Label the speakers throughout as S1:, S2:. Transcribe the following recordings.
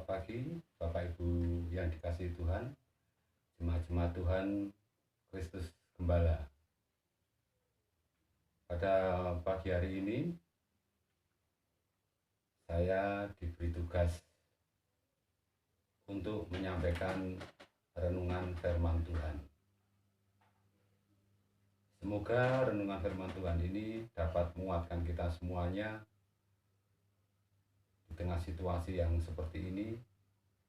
S1: Selamat pagi Bapak Ibu yang dikasihi Tuhan, jemaat-jemaat Tuhan Kristus Gembala. Pada pagi hari ini saya diberi tugas untuk menyampaikan renungan firman Tuhan. Semoga renungan firman Tuhan ini dapat menguatkan kita semuanya di tengah situasi yang seperti ini,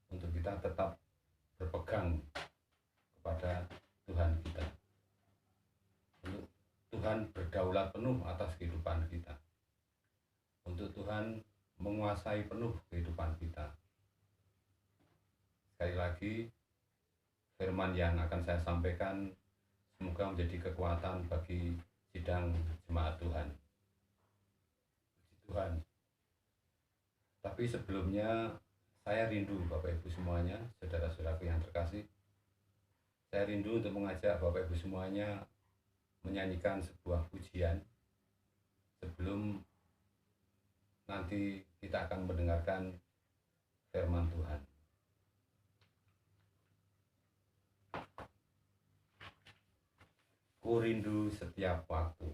S1: untuk kita tetap berpegang kepada Tuhan kita, untuk Tuhan berdaulat penuh atas kehidupan kita, untuk Tuhan menguasai penuh kehidupan kita. Sekali lagi, firman yang akan saya sampaikan semoga menjadi kekuatan bagi sidang jemaat Tuhan. Puji Tuhan. Tapi sebelumnya saya rindu Bapak Ibu semuanya, saudara-saudaraku yang terkasih. Saya rindu untuk mengajak Bapak Ibu semuanya menyanyikan sebuah pujian sebelum nanti kita akan mendengarkan firman Tuhan. Ku rindu setiap waktu.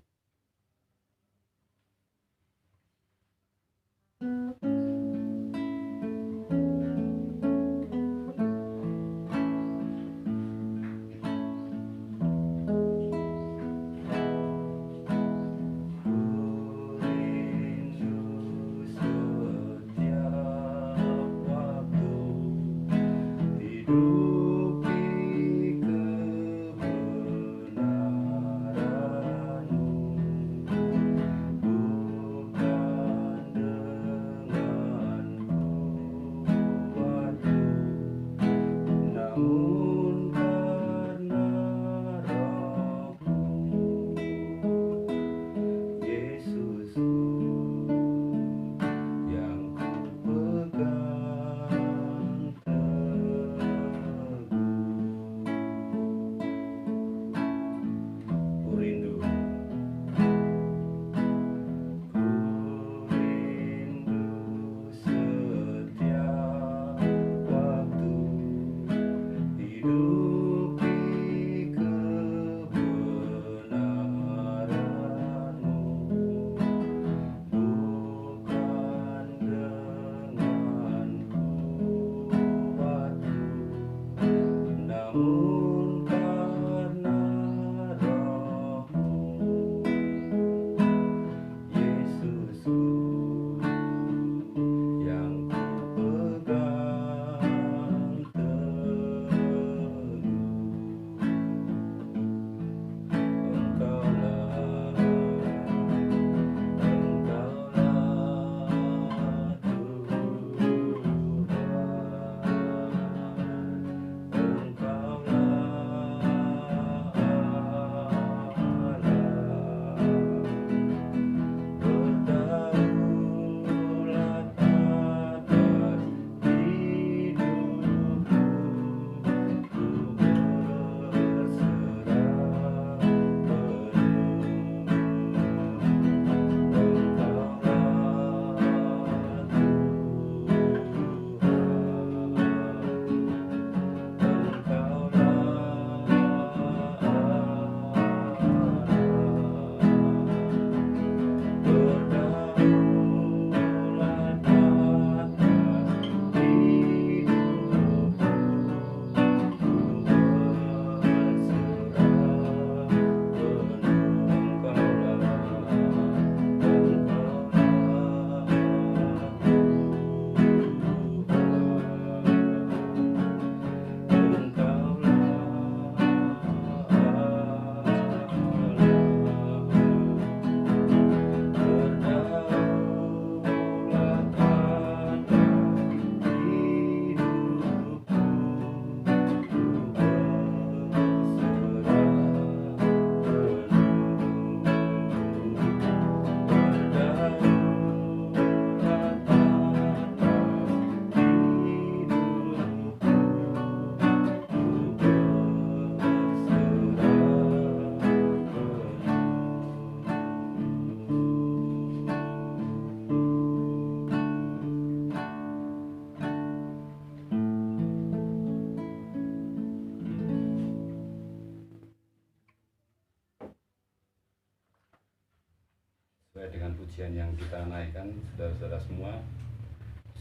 S1: yang kita naikkan, saudara-saudara semua,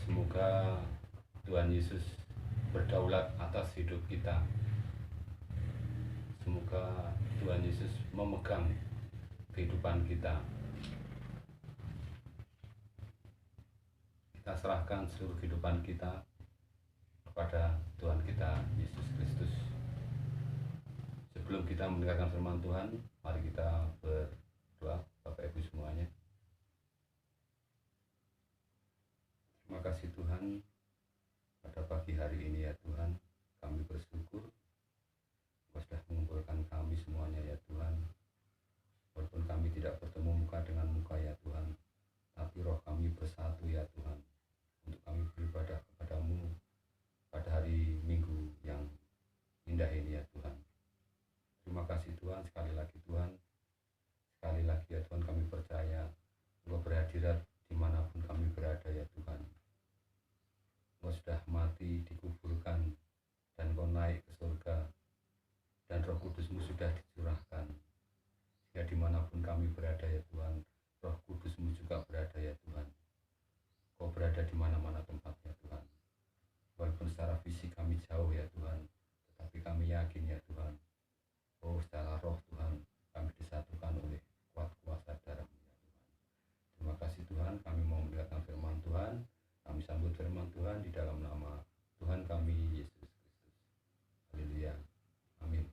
S1: semoga Tuhan Yesus berdaulat atas hidup kita. Semoga Tuhan Yesus memegang kehidupan kita. Kita serahkan seluruh kehidupan kita kepada Tuhan kita Yesus Kristus. Sebelum kita mendengarkan firman Tuhan, mari kita berdoa. Bapak Ibu semuanya, terima kasih Tuhan pada pagi hari ini ya Tuhan. Kami bersyukur Engkau sudah mengumpulkan kami semuanya ya Tuhan. Walaupun kami tidak bertemu muka dengan muka ya Tuhan, tapi roh kami bersatu ya Tuhan, untuk kami beribadah kepadamu pada hari Minggu yang indah ini ya Tuhan. Terima kasih Tuhan, sekali lagi Tuhan. Sekali lagi ya Tuhan, kami percaya Engkau berhadirat dimanapun kami berada ya Tuhan. Engkau sudah mati, dikuburkan, dan Engkau naik ke surga, dan Roh Kudus-Mu sudah dicurahkan. Sehingga dimanapun kami berada ya Tuhan, Roh Kudus-Mu juga berada ya Tuhan. Engkau berada di mana-mana tempatnya Tuhan. Walaupun secara fisik kami jauh ya Tuhan, tetapi kami yakin ya Tuhan, oh secara roh Tuhan, kami disatukan oleh kuat kuasa darah-Mu ya Tuhan. Terima kasih Tuhan, kami mau mendengarkan firman Tuhan. Kami sambut firman Tuhan di dalam nama Tuhan kami Yesus Kristus. Haleluya. Amin.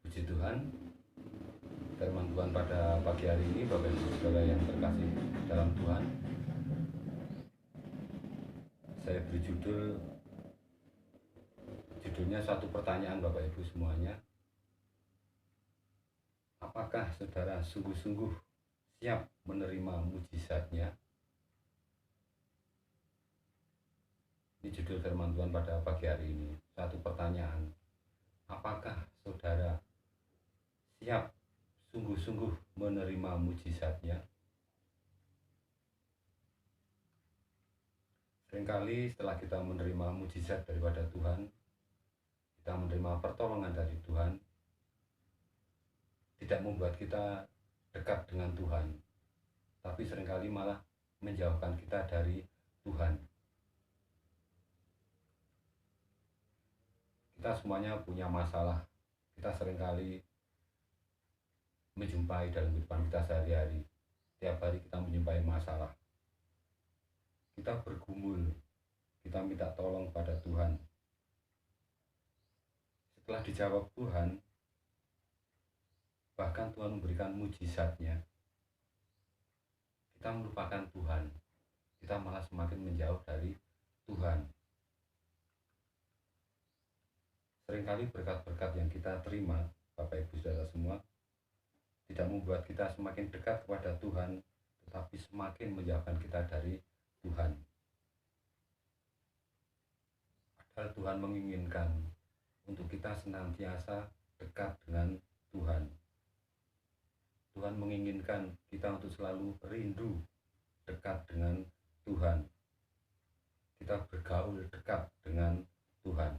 S1: Puji Tuhan. Firman Tuhan pada pagi hari ini, Bapak Ibu Saudara yang terkasih dalam Tuhan, saya beri judulnya satu pertanyaan Bapak Ibu semuanya. Apakah saudara sungguh-sungguh siap menerima mujizatnya? Ini judul firman Tuhan pada pagi hari ini. Satu pertanyaan. Apakah saudara siap sungguh-sungguh menerima mujizatnya? Seringkali setelah kita menerima mujizat daripada Tuhan, kita menerima pertolongan dari Tuhan, tidak membuat kita dekat dengan Tuhan, tapi seringkali malah menjauhkan kita dari Tuhan. Kita semuanya punya masalah. Kita seringkali menjumpai dalam kehidupan kita sehari-hari. Tiap hari kita menjumpai masalah. Kita bergumul, kita minta tolong pada Tuhan. Setelah dijawab Tuhan, bahkan Tuhan memberikan mujizatnya, kita melupakan Tuhan. Kita malah semakin menjauh dari Tuhan. Seringkali berkat-berkat yang kita terima, Bapak Ibu Saudara semua, tidak membuat kita semakin dekat kepada Tuhan, tetapi semakin menjauhkan kita dari Tuhan. Padahal Tuhan menginginkan untuk kita senantiasa dekat dengan Tuhan. Tuhan menginginkan kita untuk selalu rindu dekat dengan Tuhan. Kita bergaul dekat dengan Tuhan.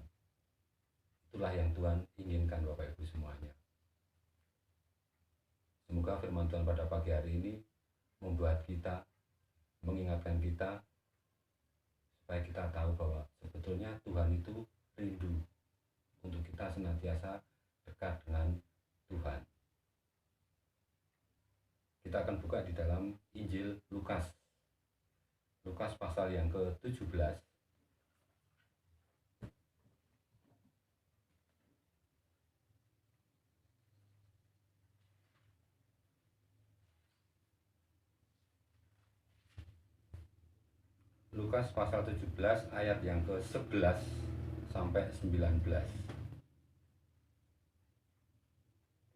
S1: Itulah yang Tuhan inginkan Bapak Ibu semuanya. Semoga firman Tuhan pada pagi hari ini membuat kita, mengingatkan kita, supaya kita tahu bahwa sebetulnya Tuhan itu rindu untuk kita senantiasa dekat dengan Tuhan. Kita akan buka di dalam Injil Lukas. Lukas pasal yang ke-17. Lukas pasal 17 ayat yang ke-11 sampai 19.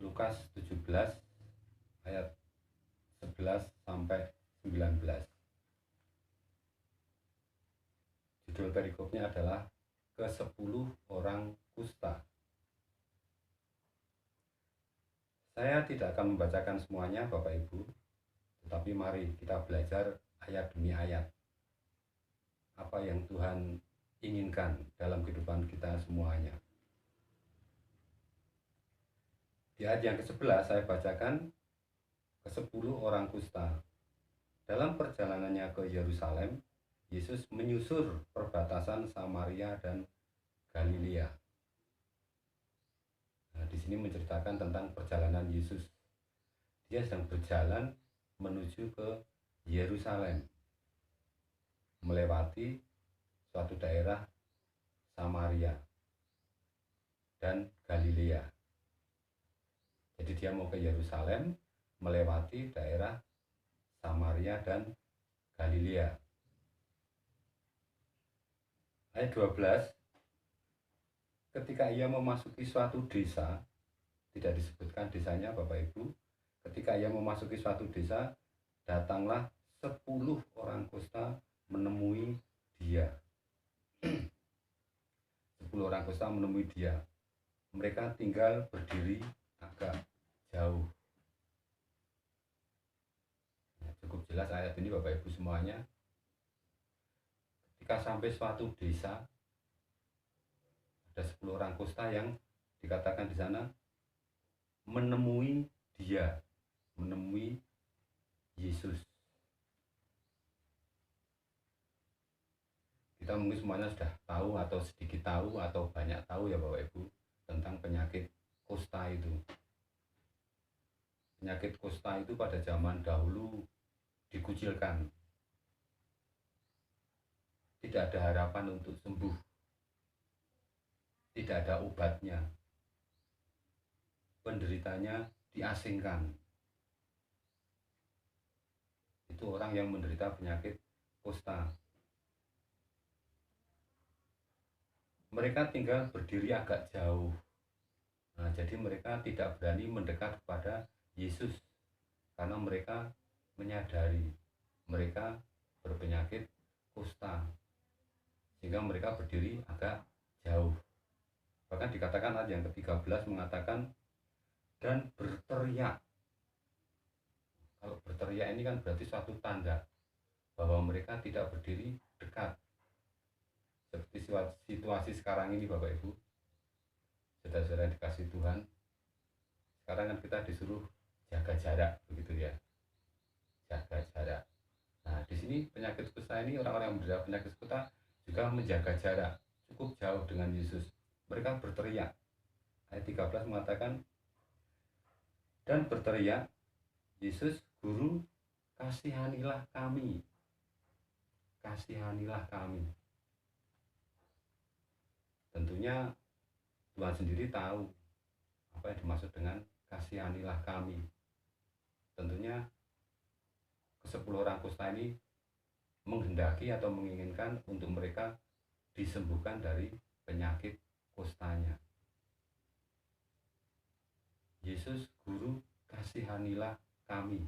S1: Lukas 17 ayat 11 sampai 19. Judul perikopnya adalah ke-10 orang kusta. Saya tidak akan membacakan semuanya Bapak Ibu, tetapi mari kita belajar ayat demi ayat. Apa yang Tuhan inginkan dalam kehidupan kita semuanya. Di ayat yang ke-11 saya bacakan, ke-10 orang kusta. Dalam perjalanannya ke Yerusalem, Yesus menyusur perbatasan Samaria dan Galilea. Nah, di sini menceritakan tentang perjalanan Yesus. Dia sedang berjalan menuju ke Yerusalem, melewati suatu daerah Samaria dan Galilea. Jadi dia mau ke Yerusalem, melewati daerah Samaria dan Galilea. Ayat 12, ketika ia memasuki suatu desa, tidak disebutkan desanya Bapak Ibu, ketika ia memasuki suatu desa, datanglah 10 orang kusta menemui dia. 10 orang kusta menemui dia. Mereka tinggal berdiri agak jauh. Nah, cukup jelas ayat ini Bapak Ibu semuanya. Ketika sampai suatu desa, ada 10 orang kusta yang dikatakan di sana menemui dia, menemui Yesus. Kita mungkin semuanya sudah tahu atau sedikit tahu atau banyak tahu ya Bapak Ibu tentang penyakit kusta itu. Penyakit kusta itu pada zaman dahulu dikucilkan. Tidak ada harapan untuk sembuh. Tidak ada obatnya. Penderitanya diasingkan. Itu orang yang menderita penyakit kusta. Mereka tinggal berdiri agak jauh. Nah, jadi mereka tidak berani mendekat kepada Yesus karena mereka menyadari mereka berpenyakit kusta, sehingga mereka berdiri agak jauh. Bahkan dikatakan ayat yang ke-13 mengatakan dan berteriak. Kalau berteriak ini kan berarti suatu tanda bahwa mereka tidak berdiri dekat. Seperti situasi sekarang ini Bapak Ibu, saudara-saudara dikasih Tuhan, sekarang kan kita disuruh jaga jarak, begitu ya, jaga jarak. Nah, di sini penyakit kusta ini, orang-orang yang menderita penyakit kusta juga menjaga jarak cukup jauh dengan Yesus. Mereka berteriak. Ayat 13 mengatakan dan berteriak, Yesus, Guru, kasihanilah kami. Kasihanilah kami. Tentunya Tuhan sendiri tahu apa yang dimaksud dengan kasihanilah kami. Tentunya ke-10 orang kusta ini menghendaki atau menginginkan untuk mereka disembuhkan dari penyakit kustanya. Yesus, Guru, kasihanilah kami.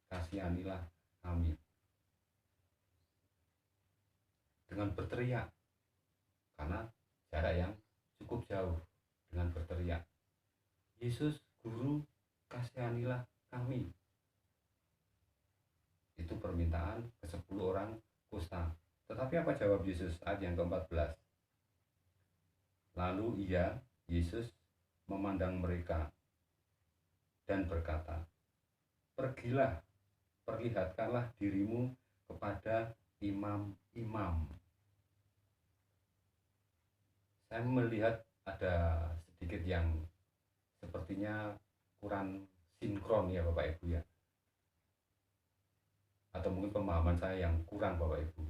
S1: Kasihanilah kami. Dengan berteriak, karena jarak yang cukup jauh, dengan berteriak, Yesus, Guru, kasihanilah kami. Itu permintaan ke-10 orang kusta. Tetapi apa jawab Yesus? Ayat yang ke-14. Lalu Yesus memandang mereka dan berkata, pergilah, perlihatkanlah dirimu kepada imam-imam. Saya melihat ada sedikit yang sepertinya kurang sinkron ya Bapak Ibu ya. Atau mungkin pemahaman saya yang kurang Bapak Ibu.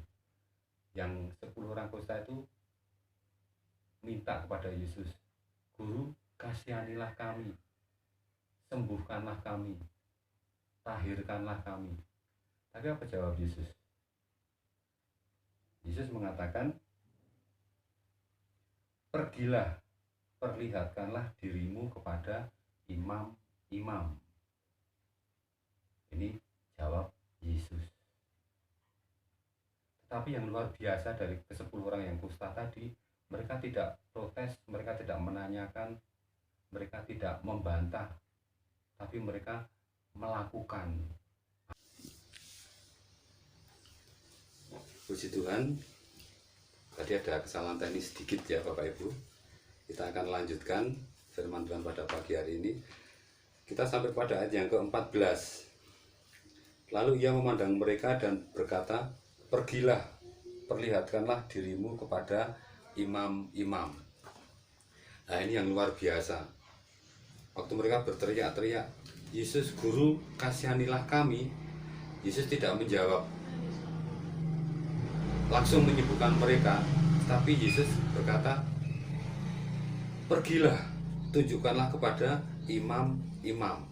S1: Yang 10 orang kusta itu minta kepada Yesus, Guru, kasihanilah kami, sembuhkanlah kami, tahirkanlah kami. Tapi apa jawab Yesus? Yesus mengatakan, pergilah, perlihatkanlah dirimu kepada imam-imam. Ini jawab Yesus. Tetapi yang luar biasa dari ke-10 orang yang kusta tadi, mereka tidak protes, mereka tidak menanyakan, mereka tidak membantah, tapi mereka melakukan. Puji Tuhan. Tadi ada kesalahan teknis sedikit ya Bapak Ibu. Kita akan lanjutkan firman Tuhan pada pagi hari ini. Kita sampai pada ayat yang ke-14. Lalu ia memandang mereka dan berkata, "Pergilah, perlihatkanlah dirimu kepada imam-imam." Nah, ini yang luar biasa. Waktu mereka berteriak-teriak, "Yesus Guru, kasihanilah kami," Yesus tidak menjawab langsung menyembuhkan mereka, tapi Yesus berkata, "Pergilah, tunjukkanlah kepada imam-imam."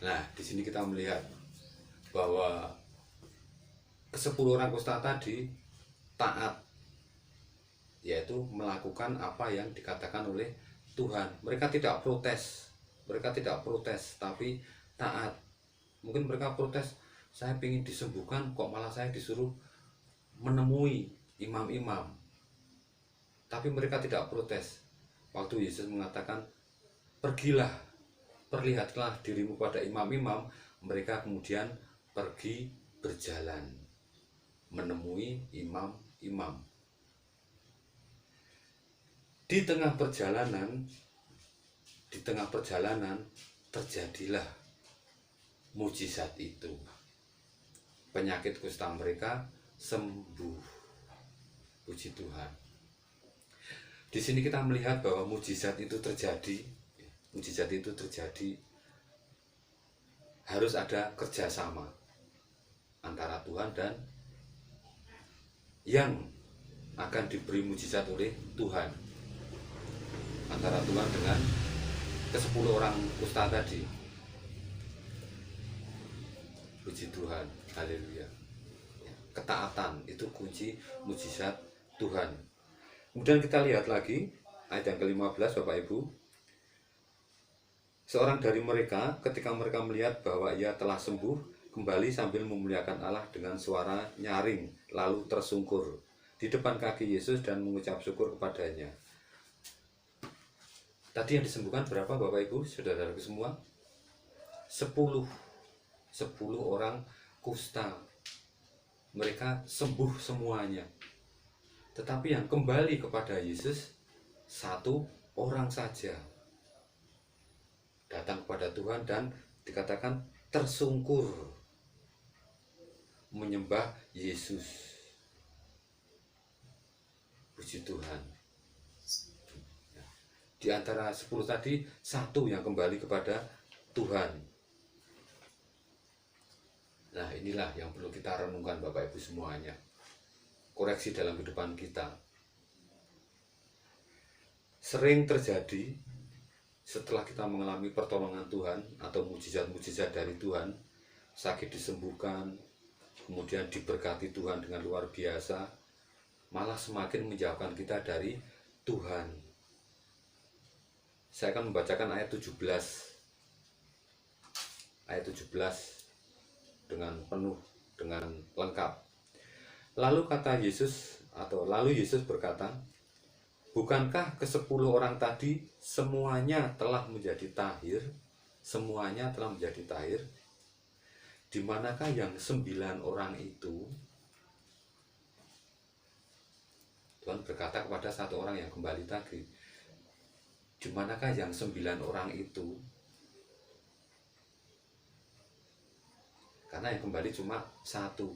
S1: Nah, di sini kita melihat bahwa ke-10 orang kusta tadi taat, yaitu melakukan apa yang dikatakan oleh Tuhan. Mereka tidak protes, tapi taat. Mungkin mereka protes, "Saya ingin disembuhkan, kok malah saya disuruh menemui imam-imam." Tapi mereka tidak protes. Waktu Yesus mengatakan, "Pergilah, perlihatlah dirimu pada imam-imam," mereka kemudian pergi berjalan menemui imam-imam. Di tengah perjalanan terjadilah mujizat itu. Penyakit kusta mereka sembuh. Puji Tuhan. Di sini kita melihat bahwa mujizat itu terjadi. Harus ada kerjasama antara Tuhan dan yang akan diberi mujizat oleh Tuhan. Antara Tuhan dengan ke-10 orang kusta tadi. Puji Tuhan, haleluya. Ketaatan itu kunci mujizat Tuhan. Kemudian kita lihat lagi ayat yang ke-15, Bapak Ibu. Seorang dari mereka, ketika mereka melihat bahwa ia telah sembuh, kembali sambil memuliakan Allah dengan suara nyaring, lalu tersungkur di depan kaki Yesus dan mengucap syukur kepadanya. Tadi yang disembuhkan berapa, Bapak Ibu, saudara-saudaraku semua? 10 orang kusta. Mereka sembuh semuanya. Tetapi yang kembali kepada Yesus 1 orang saja. Datang kepada Tuhan dan dikatakan tersungkur menyembah Yesus. Puji Tuhan. Di antara 10 tadi, 1 yang kembali kepada Tuhan. Nah, inilah yang perlu kita renungkan, Bapak Ibu semuanya. Koreksi dalam kehidupan kita. Sering terjadi setelah kita mengalami pertolongan Tuhan atau mujizat-mujizat dari Tuhan, sakit disembuhkan, kemudian diberkati Tuhan dengan luar biasa, malah semakin menjauhkan kita dari Tuhan. Saya akan membacakan ayat 17. Ayat 17 dengan penuh, dengan lengkap. Lalu Yesus berkata, "Bukankah ke-10 orang tadi semuanya telah menjadi tahir? Semuanya telah menjadi tahir. Di manakah yang 9 orang itu?" Tuhan berkata kepada 1 orang yang kembali tadi, "Di manakah yang 9 orang itu?" Karena yang kembali cuma 1.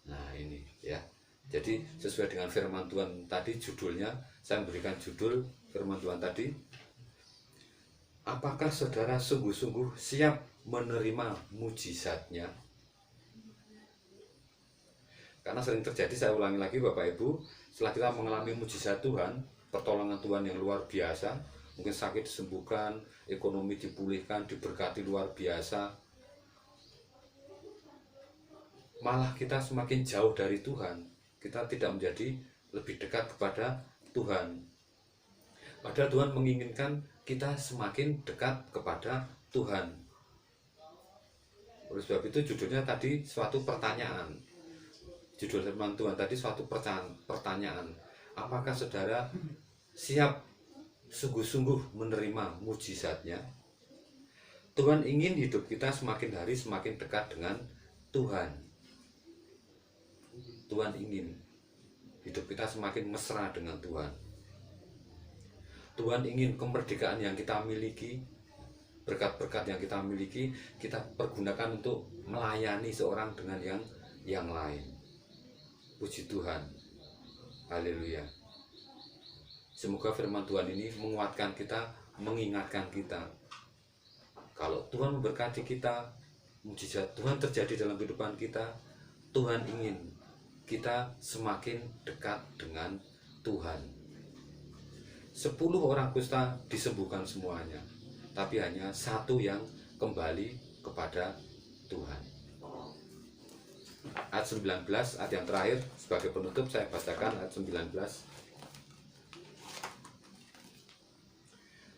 S1: Nah, ini ya. Jadi sesuai dengan firman Tuhan tadi, judulnya saya memberikan judul firman Tuhan tadi, apakah saudara sungguh-sungguh siap menerima mujizatnya? Karena sering terjadi, saya ulangi lagi Bapak Ibu, setelah kita mengalami mujizat Tuhan, pertolongan Tuhan yang luar biasa, mungkin sakit disembuhkan, ekonomi dipulihkan, diberkati luar biasa, malah kita semakin jauh dari Tuhan. Kita tidak menjadi lebih dekat kepada Tuhan. Padahal Tuhan menginginkan kita semakin dekat kepada Tuhan. Oleh sebab itu judulnya tadi suatu pertanyaan. Judul firman Tuhan tadi suatu pertanyaan. Apakah saudara siap sungguh-sungguh menerima mujizatnya? Tuhan ingin hidup kita semakin hari semakin dekat dengan Tuhan. Tuhan ingin hidup kita semakin mesra dengan Tuhan.
S2: Tuhan ingin kemerdekaan yang kita miliki, berkat-berkat yang kita miliki, kita pergunakan untuk melayani seorang dengan yang lain. Puji Tuhan. Haleluya. Semoga firman Tuhan ini menguatkan kita, mengingatkan kita. Kalau Tuhan memberkati kita, mujizat Tuhan terjadi dalam kehidupan kita, Tuhan ingin kita semakin dekat dengan Tuhan. 10 orang kusta disembuhkan semuanya, tapi hanya satu yang kembali kepada Tuhan. Ayat 19, ayat yang terakhir, sebagai penutup saya bacakan ayat 19.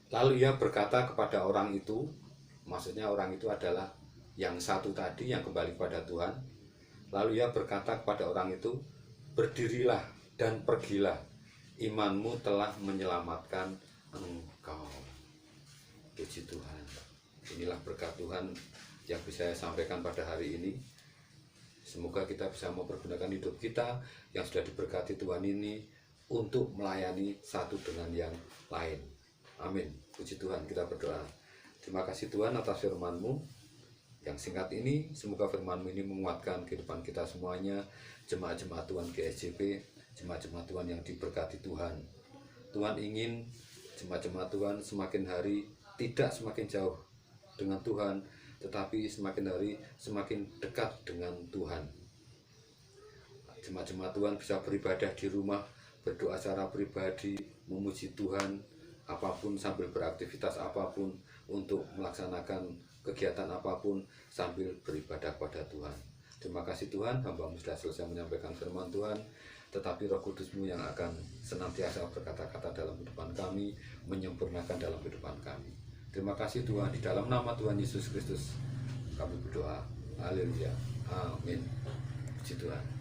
S2: Lalu ia berkata kepada orang itu, maksudnya orang itu adalah yang satu tadi yang kembali kepada Tuhan. Lalu ia berkata kepada orang itu, berdirilah dan pergilah, imanmu telah menyelamatkan engkau. Puji Tuhan. Inilah berkat Tuhan yang bisa saya sampaikan pada hari ini. Semoga kita bisa mempergunakan hidup kita yang sudah diberkati Tuhan ini untuk melayani satu dengan yang lain. Amin. Puji Tuhan, kita berdoa. Terima kasih Tuhan atas firman-Mu yang singkat ini. Semoga firman-Mu ini menguatkan kehidupan kita semuanya, jemaat-jemaat Tuhan GSJP, jemaat-jemaat Tuhan yang diberkati Tuhan. Tuhan ingin jemaat-jemaat Tuhan semakin hari tidak semakin jauh dengan Tuhan, tetapi semakin hari semakin dekat dengan Tuhan. Jemaat-jemaat Tuhan bisa beribadah di rumah, berdoa secara pribadi, memuji Tuhan, apapun sambil beraktivitas apapun, untuk melaksanakan kegiatan apapun sambil beribadah pada Tuhan. Terima kasih Tuhan, hamba-Mu sudah selesai menyampaikan firman Tuhan, tetapi Roh Kudus-Mu yang akan senantiasa berkata-kata dalam kehidupan kami, menyempurnakan dalam kehidupan kami. Terima kasih Tuhan, di dalam nama Tuhan Yesus Kristus kami berdoa. Haleluya. Amin. Puji Tuhan.